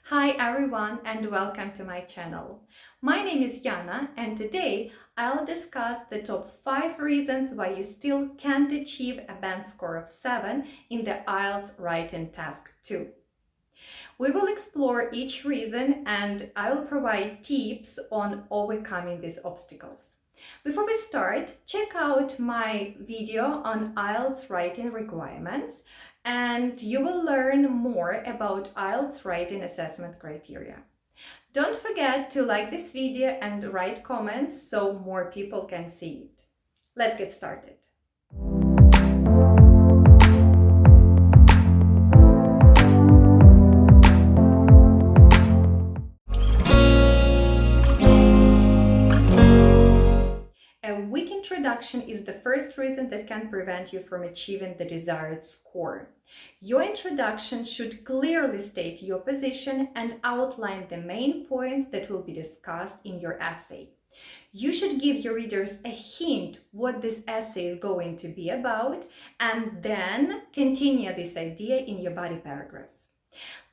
Hi everyone and welcome to my channel. My name is Yana and today I'll discuss the top 5 reasons why you still can't achieve a band score of 7 in the IELTS Writing Task 2. We will explore each reason and I will provide tips on overcoming these obstacles. Before we start, check out my video on IELTS writing requirements and you will learn more about IELTS writing assessment criteria. Don't forget to like this video and write comments so more people can see it. Let's get started. A weak introduction is the first reason that can prevent you from achieving the desired score. Your introduction should clearly state your position and outline the main points that will be discussed in your essay. You should give your readers a hint what this essay is going to be about and then continue this idea in your body paragraphs.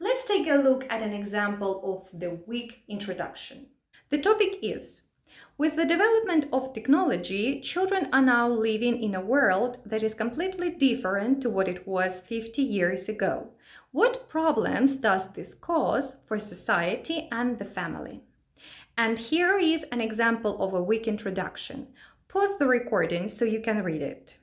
Let's take a look at an example of the weak introduction. The topic is: with the development of technology, children are now living in a world that is completely different to what it was 50 years ago. What problems does this cause for society and the family? And here is an example of a weak introduction. Pause the recording so you can read it.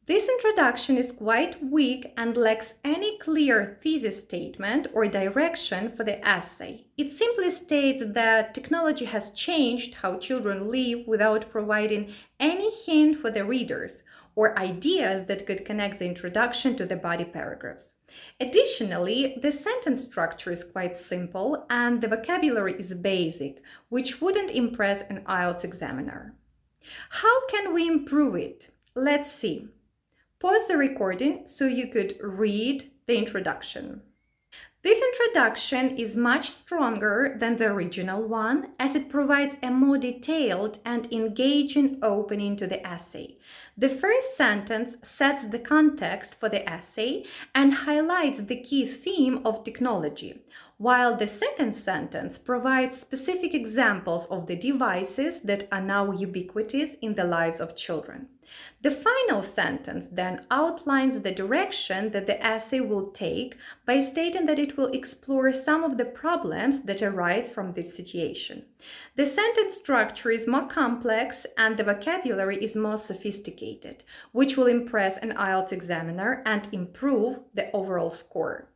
This introduction is quite weak and lacks any clear thesis statement or direction for the essay. It simply states that technology has changed how children live without providing any hint for the readers or ideas that could connect the introduction to the body paragraphs. Additionally, the sentence structure is quite simple and the vocabulary is basic, which wouldn't impress an IELTS examiner. How can we improve it? Let's see. Pause the recording so you could read the introduction. This introduction is much stronger than the original one as it provides a more detailed and engaging opening to the essay. The first sentence sets the context for the essay and highlights the key theme of technology, while the second sentence provides specific examples of the devices that are now ubiquitous in the lives of children. The final sentence then outlines the direction that the essay will take by stating that it will explore some of the problems that arise from this situation. The sentence structure is more complex and the vocabulary is more sophisticated, which will impress an IELTS examiner and improve the overall score.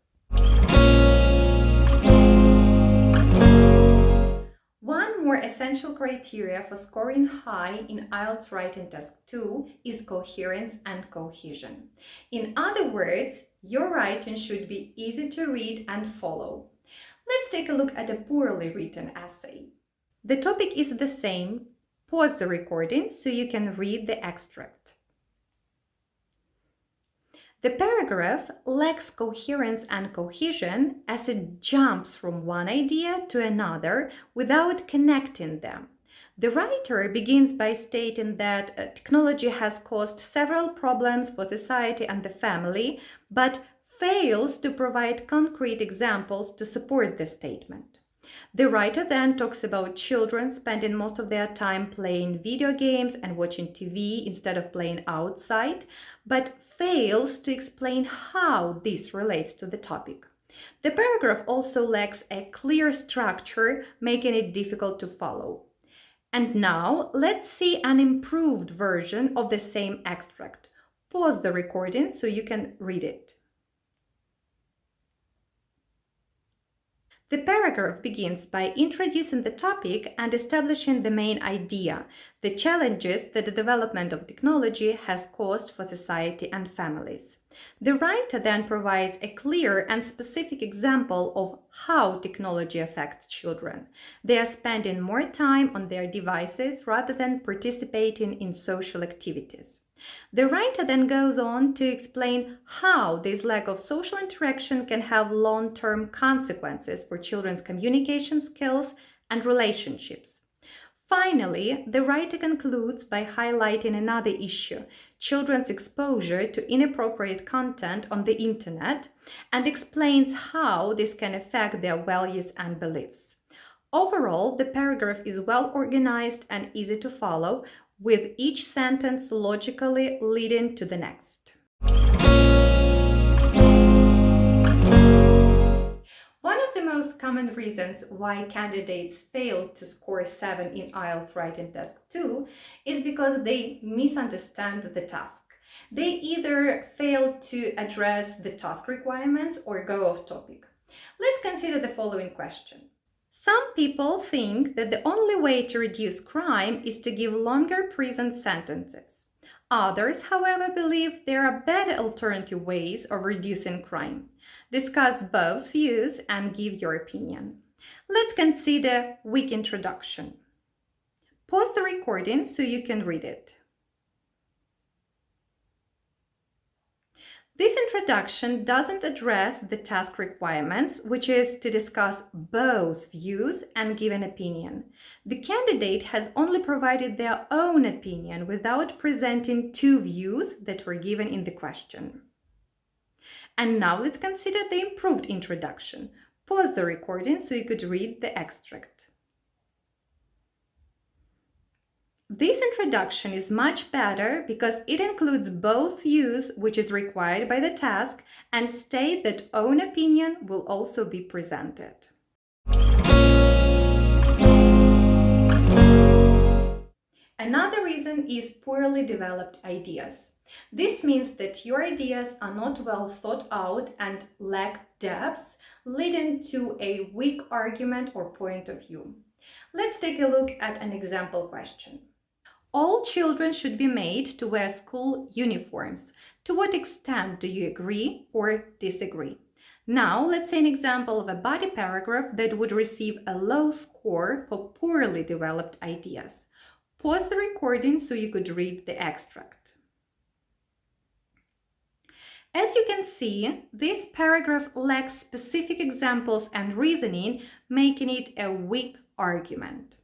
One more essential criteria for scoring high in IELTS Writing Task 2 is coherence and cohesion. In other words, your writing should be easy to read and follow. Let's take a look at a poorly written essay. The topic is the same. Pause the recording so you can read the extract. The paragraph lacks coherence and cohesion as it jumps from one idea to another without connecting them. The writer begins by stating that technology has caused several problems for society and the family, but fails to provide concrete examples to support this statement. The writer then talks about children spending most of their time playing video games and watching TV instead of playing outside, but fails to explain how this relates to the topic. The paragraph also lacks a clear structure, making it difficult to follow. And now let's see an improved version of the same extract. Pause the recording so you can read it. The paragraph begins by introducing the topic and establishing the main idea, the challenges that the development of technology has caused for society and families. The writer then provides a clear and specific example of how technology affects children. They are spending more time on their devices rather than participating in social activities. The writer then goes on to explain how this lack of social interaction can have long-term consequences for children's communication skills and relationships. Finally, the writer concludes by highlighting another issue, children's exposure to inappropriate content on the internet, and explains how this can affect their values and beliefs. Overall, the paragraph is well organized and easy to follow, with each sentence logically leading to the next. One of the most common reasons why candidates fail to score 7 in IELTS Writing Task 2 is because they misunderstand the task. They either fail to address the task requirements or go off topic. Let's consider the following question. Some people think that the only way to reduce crime is to give longer prison sentences. Others, however, believe there are better alternative ways of reducing crime. Discuss both views and give your opinion. Let's consider weak introduction. Pause the recording so you can read it. This introduction doesn't address the task requirements, which is to discuss both views and give an opinion. The candidate has only provided their own opinion without presenting two views that were given in the question. And now let's consider the improved introduction. Pause the recording so you could read the extract. This introduction is much better because it includes both views, which is required by the task, and state that own opinion will also be presented. Another reason is poorly developed ideas. This means that your ideas are not well thought out and lack depth, leading to a weak argument or point of view. Let's take a look at an example question. All children should be made to wear school uniforms. To what extent do you agree or disagree? Now, let's say an example of a body paragraph that would receive a low score for poorly developed ideas. Pause the recording so you could read the extract. As you can see, this paragraph lacks specific examples and reasoning, making it a weak argument.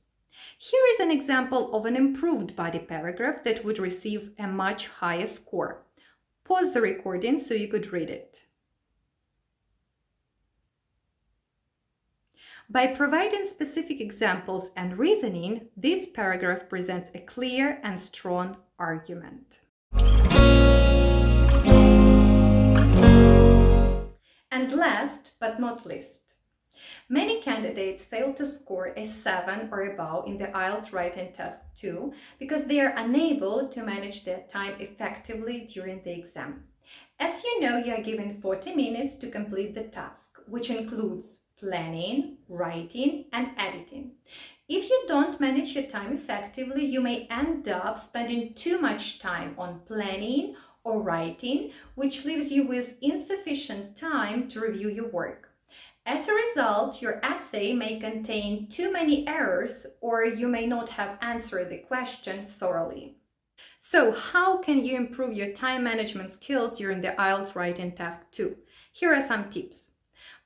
Here is an example of an improved body paragraph that would receive a much higher score. Pause the recording so you could read it. By providing specific examples and reasoning, this paragraph presents a clear and strong argument. And last but not least, many candidates fail to score a 7 or above in the IELTS Writing Task 2 because they are unable to manage their time effectively during the exam. As you know, you are given 40 minutes to complete the task, which includes planning, writing, and editing. If you don't manage your time effectively, you may end up spending too much time on planning or writing, which leaves you with insufficient time to review your work. As a result, your essay may contain too many errors, or you may not have answered the question thoroughly. So, how can you improve your time management skills during the IELTS Writing Task 2? Here are some tips.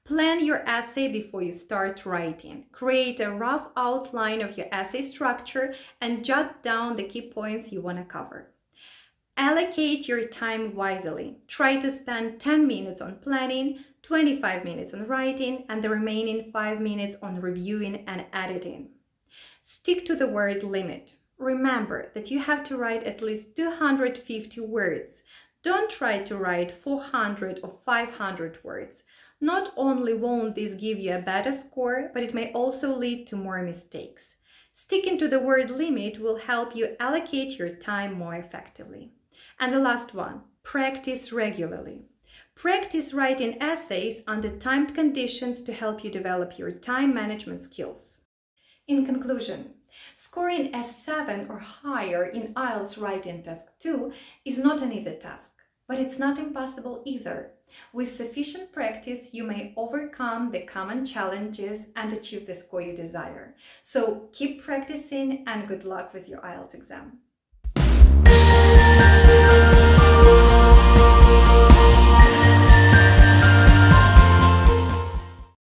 Plan your essay before you start writing. Create a rough outline of your essay structure and jot down the key points you want to cover. Allocate your time wisely. Try to spend 10 minutes on planning, 25 minutes on writing, and the remaining 5 minutes on reviewing and editing. Stick to the word limit. Remember that you have to write at least 250 words. Don't try to write 400 or 500 words. Not only won't this give you a better score, but it may also lead to more mistakes. Sticking to the word limit will help you allocate your time more effectively. And the last one, practice regularly. Practice writing essays under timed conditions to help you develop your time management skills. In conclusion, scoring a 7 or higher in IELTS Writing Task 2 is not an easy task, but it's not impossible either. With sufficient practice, you may overcome the common challenges and achieve the score you desire. So keep practicing and good luck with your IELTS exam.